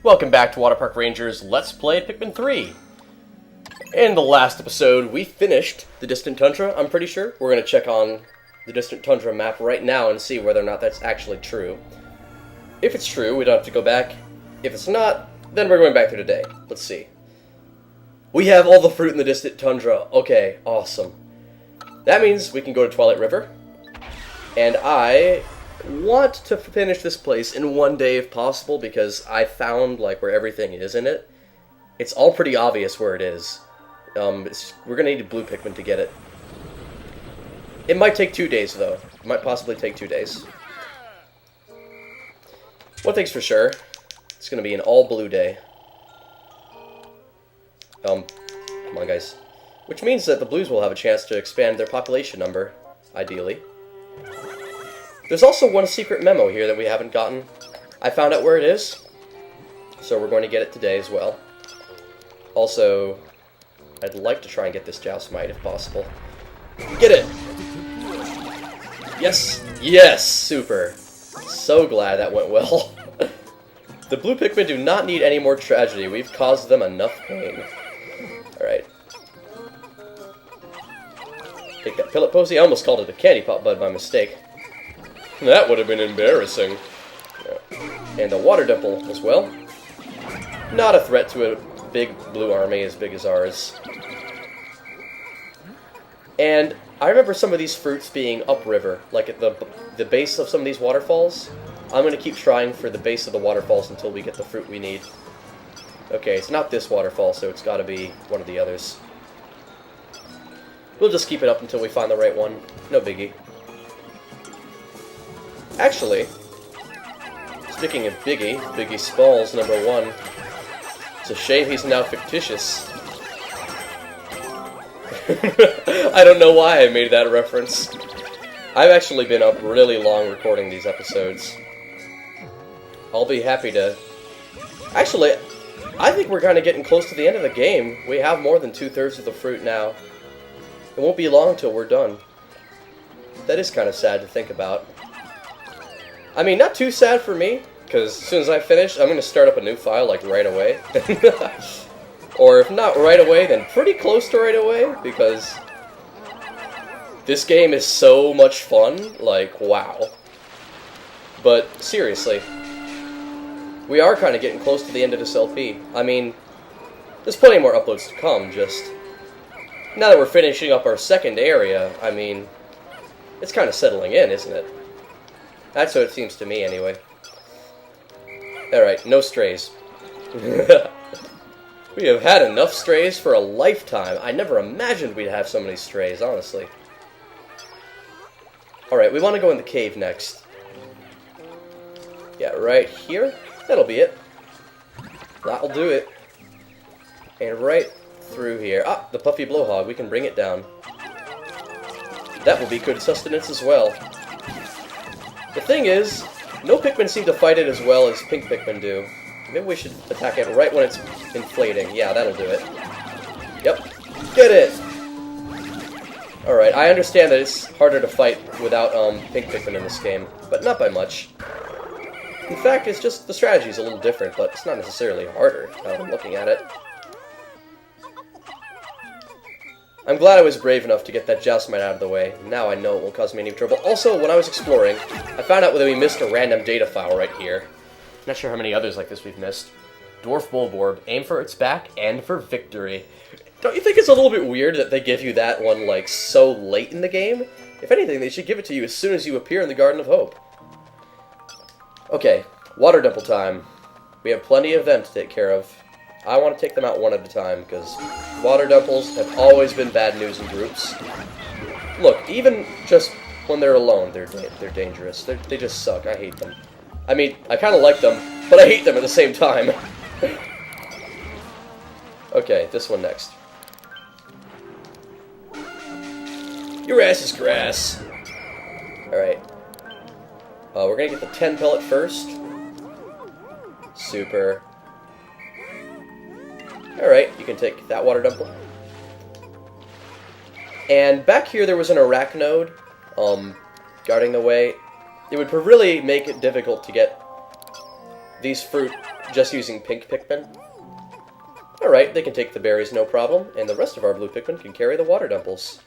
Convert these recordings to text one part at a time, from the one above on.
Welcome back to WaterparkRanger's Let's Play Pikmin 3. In the last episode, we finished the Distant Tundra, I'm pretty sure. We're going to check on the Distant Tundra map right now and see whether or not that's actually true. If it's true, we don't have to go back. If it's not, then we're going back there today. Let's see. We have all the fruit in the Distant Tundra. Okay, awesome. That means we can go to Twilight River. And I want to finish this place in one day if possible, because I found like where everything is in it. It's all pretty obvious where it is. We're gonna need blue Pikmin to get it. It might take 2 days though. It might possibly take 2 days. One thing's for sure, it's gonna be an all blue day. Come on guys. Which means that the blues will have a chance to expand their population number, ideally. There's also one secret memo here that we haven't gotten. I found out where it is, so we're going to get it today as well. Also, I'd like to try and get this Joustmite if possible. Get it! Yes! Yes! Super! So glad that went well. The blue Pikmin do not need any more tragedy. We've caused them enough pain. Alright. Take that Pillet Posy. I almost called it a Candy Pop Bud by mistake. That would have been embarrassing. And the Water Dimple as well. Not a threat to a big blue army as big as ours. And I remember some of these fruits being upriver, like at the base of some of these waterfalls. I'm going to keep trying for the base of the waterfalls until we get the fruit we need. Okay, it's not this waterfall, so it's got to be one of the others. We'll just keep it up until we find the right one. No biggie. Actually, speaking of Biggie Smalls #1, it's a shame he's now fictitious. I don't know why I made that reference. I've actually been up really long recording these episodes. I'll be happy to... Actually, I think we're kind of getting close to the end of the game. We have more than 2/3 of the fruit now. It won't be long till we're done. That is kind of sad to think about. I mean, not too sad for me, because as soon as I finish, I'm going to start up a new file, like, right away. Or if not right away, then pretty close to right away, because this game is so much fun, like, wow. But, seriously, we are kind of getting close to the end of this LP. I mean, there's plenty more uploads to come, just now that we're finishing up our second area, I mean, it's kind of settling in, isn't it? That's what it seems to me, anyway. Alright, no strays. We have had enough strays for a lifetime. I never imagined we'd have so many strays, honestly. Alright, we want to go in the cave next. Yeah, right here. That'll be it. That'll do it. And right through here. Ah, the puffy blowhog. We can bring it down. That will be good sustenance as well. The thing is, no Pikmin seem to fight it as well as pink Pikmin do. Maybe we should attack it right when it's inflating. Yeah, that'll do it. Yep. Get it! Alright, I understand that it's harder to fight without pink Pikmin in this game, but not by much. In fact, it's just the strategy's a little different, but it's not necessarily harder, now that I'm looking at it. I'm glad I was brave enough to get that Joustmite out of the way. Now I know it won't cause me any trouble. Also, when I was exploring, I found out that we missed a random data file right here. Not sure how many others like this we've missed. Dwarf Bulborb, aim for its back and for victory. Don't you think it's a little bit weird that they give you that one, like, so late in the game? If anything, they should give it to you as soon as you appear in the Garden of Hope. Okay, Water Dimple time. We have plenty of them to take care of. I want to take them out one at a time, because Water Dimples have always been bad news in groups. Look, even just when they're alone, they're dangerous. They just suck. I hate them. I mean, I kind of like them, but I hate them at the same time. Okay, this one next. Your ass is grass. Alright. We're gonna get the 10 pellet first. Super. Alright, you can take that Water Dimple. And back here there was an Arachnode, guarding the way. It would really make it difficult to get these fruit just using pink Pikmin. Alright, they can take the berries no problem, and the rest of our blue Pikmin can carry the water dimples.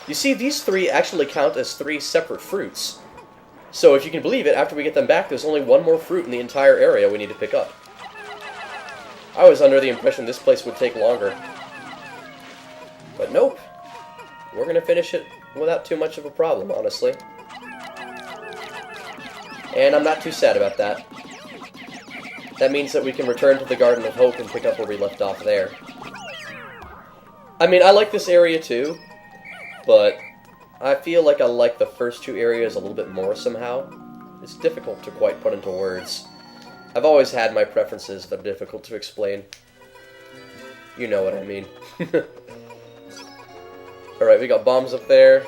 You see, these 3 actually count as 3 separate fruits. So if you can believe it, after we get them back, there's only 1 more fruit in the entire area we need to pick up. I was under the impression this place would take longer. But nope. We're going to finish it without too much of a problem, honestly. And I'm not too sad about that. That means that we can return to the Garden of Hope and pick up where we left off there. I mean, I like this area too, but I feel like I like the first 2 areas a little bit more somehow. It's difficult to quite put into words. I've always had my preferences that are difficult to explain. You know what I mean. Alright, we got bombs up there,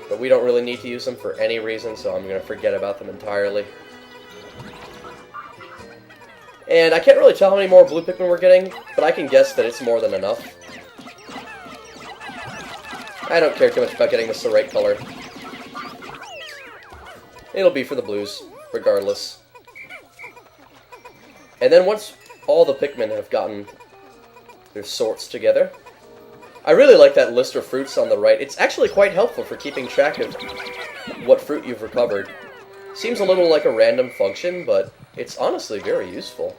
but we don't really need to use them for any reason, so I'm going to forget about them entirely. And I can't really tell how many more blue Pikmin we're getting, but I can guess that it's more than enough. I don't care too much about getting this the right color. It'll be for the blues, regardless. And then once all the Pikmin have gotten their sorts together, I really like that list of fruits on the right. It's actually quite helpful for keeping track of what fruit you've recovered. Seems a little like a random function, but it's honestly very useful.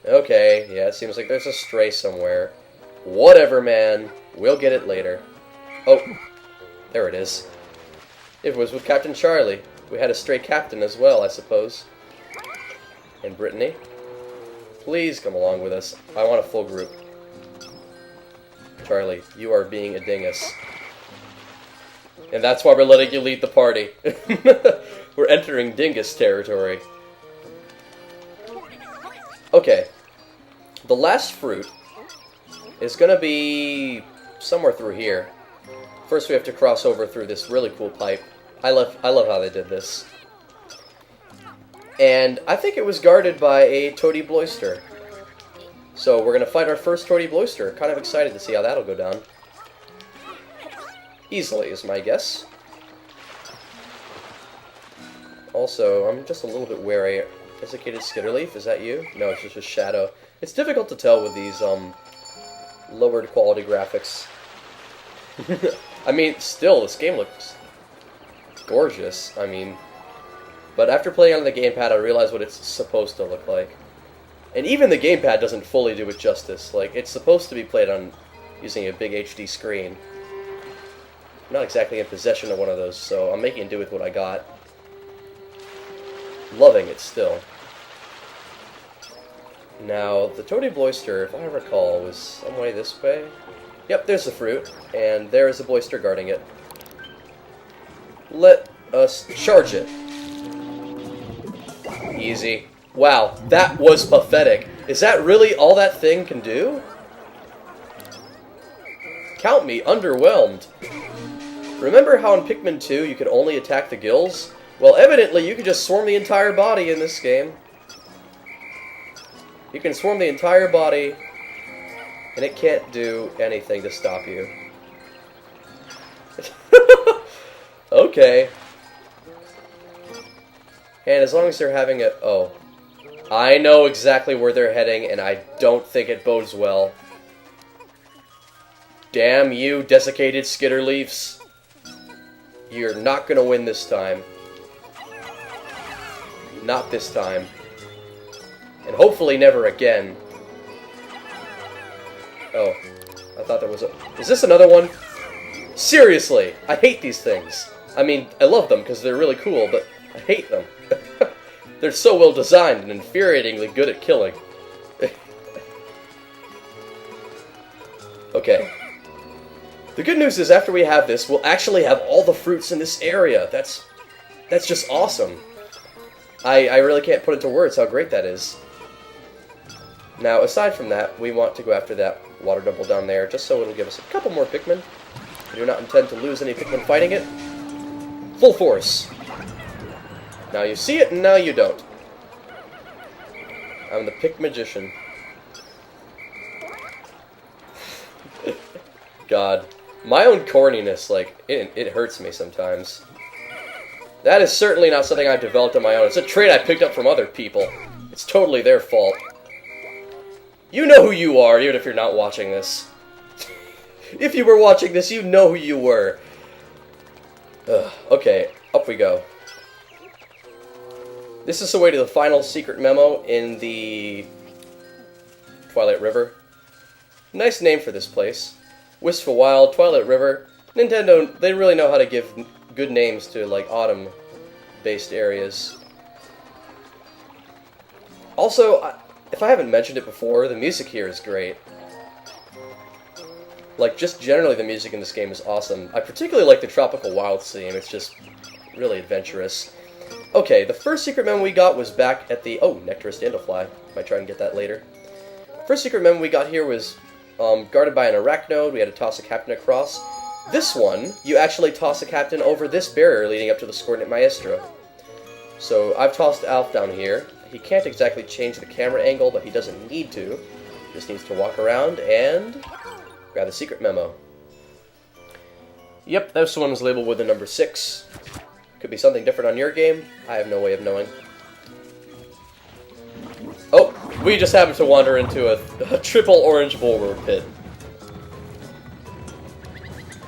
Okay, yeah, it seems like there's a stray somewhere. Whatever, man. We'll get it later. Oh, there it is. It was with Captain Charlie. We had a stray captain as well, I suppose. And Brittany. Please come along with us. I want a full group. Charlie, you are being a dingus. And that's why we're letting you lead the party. We're entering dingus territory. Okay. The last fruit is going to be somewhere through here. First we have to cross over through this really cool pipe. I love how they did this. And I think it was guarded by a toady Bloyster. So we're going to fight our first toady Bloyster. Kind of excited to see how that'll go down. Easily is my guess. Also, I'm just a little bit wary. Desiccated Skitterleaf, is that you? No, it's just a shadow. It's difficult to tell with these lowered quality graphics. I mean, still, this game looks gorgeous. I mean, but after playing on the gamepad, I realized what it's supposed to look like. And even the gamepad doesn't fully do it justice. Like, it's supposed to be played on using a big HD screen. I'm not exactly in possession of one of those, so I'm making do with what I got. Loving it still. Now, the toady Bloyster, if I recall, was some way this way. Yep, there's the fruit, and there is a Bloyster guarding it. Let us charge it. Easy. Wow, that was pathetic. Is that really all that thing can do? Count me underwhelmed. Remember how in Pikmin 2 you could only attack the gills? Well, evidently you can just swarm the entire body in this game. You can swarm the entire body, and it can't do anything to stop you. Okay. And as long as they're having it... Oh. I know exactly where they're heading, and I don't think it bodes well. Damn you, desiccated Skitterleafs. You're not gonna win this time. Not this time. And hopefully never again. Oh. I thought there was a... Is this another one? Seriously! I hate these things. I mean, I love them because they're really cool, but I hate them. They're so well designed and infuriatingly good at killing. Okay. The good news is after we have this, we'll actually have all the fruits in this area. That's just awesome. I really can't put into words how great that is. Now, aside from that, we want to go after that water dimple down there, just so it'll give us a couple more Pikmin. We do not intend to lose any Pikmin fighting it. Full force. Now you see it, and now you don't. I'm the Pick Magician. God. My own corniness, like, it hurts me sometimes. That is certainly not something I've developed on my own. It's a trait I picked up from other people. It's totally their fault. You know who you are, even if you're not watching this. If you were watching this, you know who you were. Ugh, okay, up we go. This is the way to the final secret memo in the Twilight River. Nice name for this place. Wistful Wild, Twilight River. Nintendo, they really know how to give good names to, like, autumn-based areas. Also, if I haven't mentioned it before, the music here is great. Like, just generally the music in this game is awesome. I particularly like the Tropical Wilds theme. It's just really adventurous. Okay, the first secret memo we got was back at the... Oh, Nectarous Dandelion. Might try and get that later. First secret memo we got here was guarded by an arachnode. We had to toss a captain across. This one, you actually toss a captain over this barrier leading up to the Coordinate Maestro. So I've tossed Alf down here. He can't exactly change the camera angle, but he doesn't need to. He just needs to walk around and grab the secret memo. Yep, this one was labeled with the number 6. Could be something different on your game. I have no way of knowing. Oh, we just happened to wander into a triple orange boulder pit.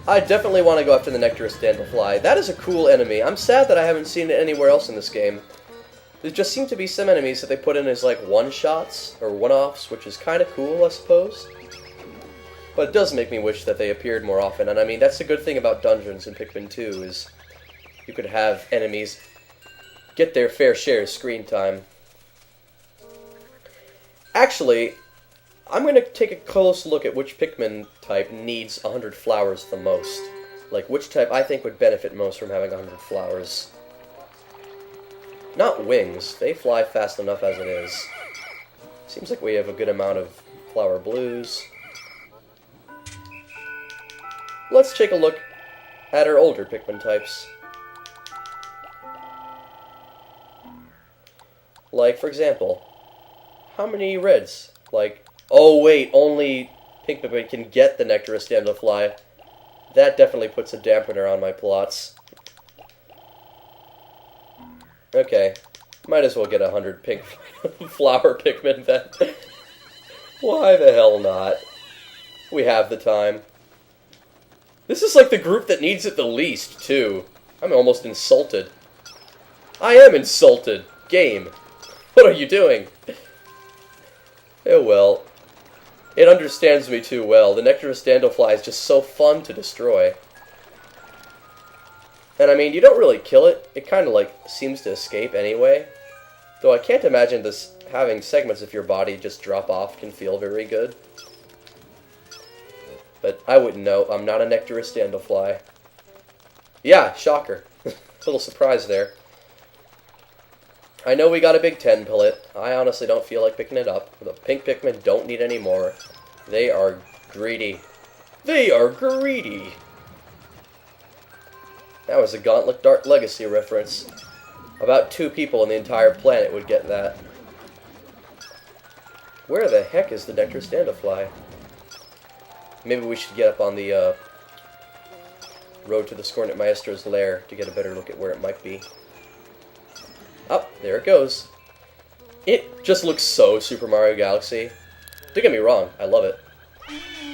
I definitely want to go after the Nectarous Dandelion. That is a cool enemy. I'm sad that I haven't seen it anywhere else in this game. There just seem to be some enemies that they put in as like one-shots, or one-offs, which is kind of cool, I suppose. But it does make me wish that they appeared more often, and I mean, that's the good thing about dungeons in Pikmin 2, is you could have enemies get their fair share of screen time. Actually, I'm going to take a close look at which Pikmin type needs 100 flowers the most. Like, which type I think would benefit most from having 100 flowers. Not wings. They fly fast enough as it is. Seems like we have a good amount of flower blues. Let's take a look at our older Pikmin types. Like, for example, how many reds? Like, oh wait, only pink Pikmin can get the Nectarous Dandelion. That definitely puts a dampener on my plots. Okay, might as well get 100 pink flower Pikmin then. Why the hell not? We have the time. This is like the group that needs it the least, too. I'm almost insulted. I am insulted! Game. What are you doing? Oh well. It understands me too well. The Nectarous Dandelion is just so fun to destroy. And I mean, you don't really kill it. It kind of like seems to escape anyway. Though I can't imagine this having segments of your body just drop off can feel very good. But I wouldn't know. I'm not a Nectarous Dandelion. Yeah, shocker. Little surprise there. I know we got a big 10 pellet. I honestly don't feel like picking it up. The pink Pikmin don't need any more. They are greedy. They are greedy! That was a Gauntlet Dark Legacy reference. About 2 people on the entire planet would get that. Where the heck is the Nectarous Dandelion? Maybe we should get up on the road to the Coordinate Maestro's lair to get a better look at where it might be. Oh, there it goes. It just looks so Super Mario Galaxy. Don't get me wrong, I love it.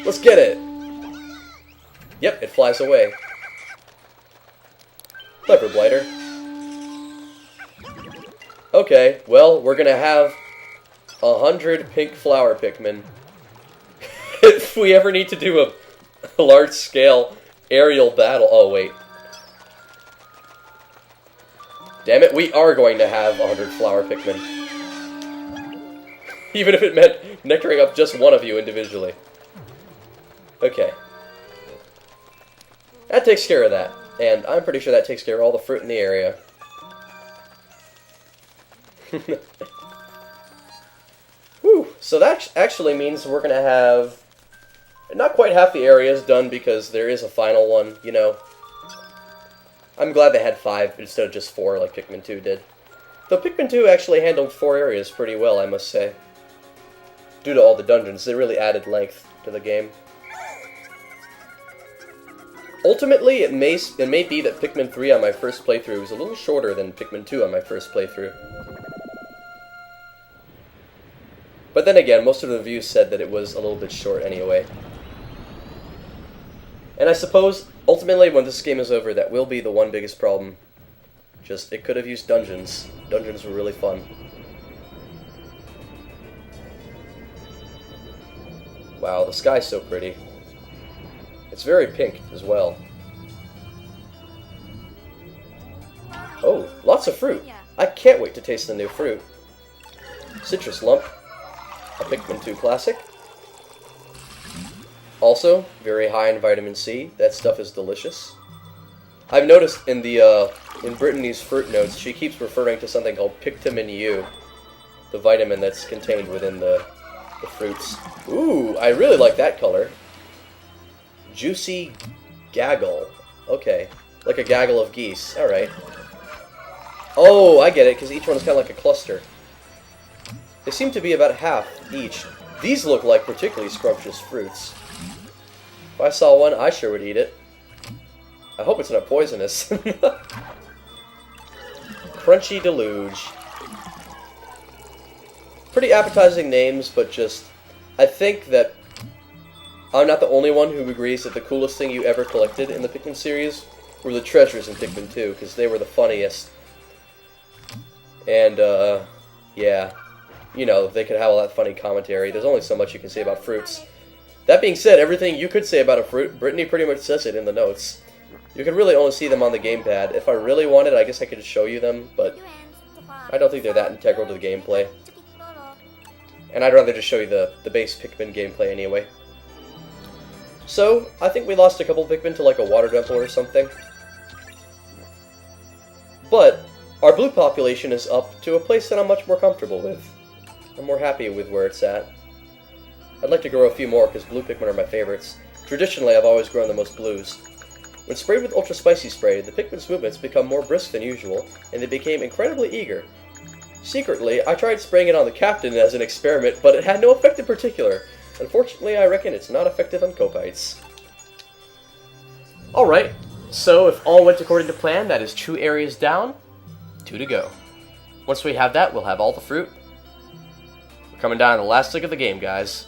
Let's get it! Yep, it flies away. Clever Blighter. Okay, well, we're gonna have 100 pink flower Pikmin. If we ever need to do a large-scale aerial battle... Oh, wait. Damn it, we are going to have 100 flower Pikmin. Even if it meant nectaring up just one of you individually. Okay. That takes care of that. And I'm pretty sure that takes care of all the fruit in the area. Whew, so that actually means we're going to have... Not quite half the areas done because there is a final one, you know. I'm glad they had 5 instead of just 4 like Pikmin 2 did. Though Pikmin 2 actually handled 4 areas pretty well, I must say. Due to all the dungeons, they really added length to the game. Ultimately, it may be that Pikmin 3 on my first playthrough was a little shorter than Pikmin 2 on my first playthrough. But then again, most of the reviews said that it was a little bit short anyway. And I suppose, ultimately, when this game is over, that will be the one biggest problem. Just, it could have used dungeons. Dungeons were really fun. Wow, the sky's so pretty. It's very pink as well. Oh, lots of fruit. I can't wait to taste the new fruit. Citrus Lump. A Pikmin 2 classic. Also, very high in vitamin C. That stuff is delicious. I've noticed in Brittany's fruit notes, she keeps referring to something called Pikmin U, the vitamin that's contained within the fruits. Ooh, I really like that color. Juicy gaggle. Okay, like a gaggle of geese. Alright. Oh, I get it, because each one is kind of like a cluster. They seem to be about half each. These look like particularly scrumptious fruits. If I saw one, I sure would eat it. I hope it's not poisonous. Crunchy Deluge. Pretty appetizing names, but just... I think that I'm not the only one who agrees that the coolest thing you ever collected in the Pikmin series were the treasures in Pikmin 2, because they were the funniest. And, yeah. You know, they could have all that funny commentary. There's only so much you can say about fruits. That being said, everything you could say about a fruit, Brittany pretty much says it in the notes. You can really only see them on the gamepad. If I really wanted, I guess I could just show you them, but I don't think they're that integral to the gameplay. And I'd rather just show you the base Pikmin gameplay anyway. So, I think we lost a couple Pikmin to like a water temple or something. But, our blue population is up to a place that I'm much more comfortable with. I'm more happy with where it's at. I'd like to grow a few more because blue Pikmin are my favorites. Traditionally, I've always grown the most blues. When sprayed with Ultra Spicy Spray, the Pikmin's movements become more brisk than usual, and they became incredibly eager. Secretly, I tried spraying it on the captain as an experiment, but it had no effect in particular. Unfortunately, I reckon it's not effective on Kopites. Alright, so if all went according to plan, that is 2 areas down, 2 to go. Once we have that, we'll have all the fruit. We're coming down to the last lick of the game, guys.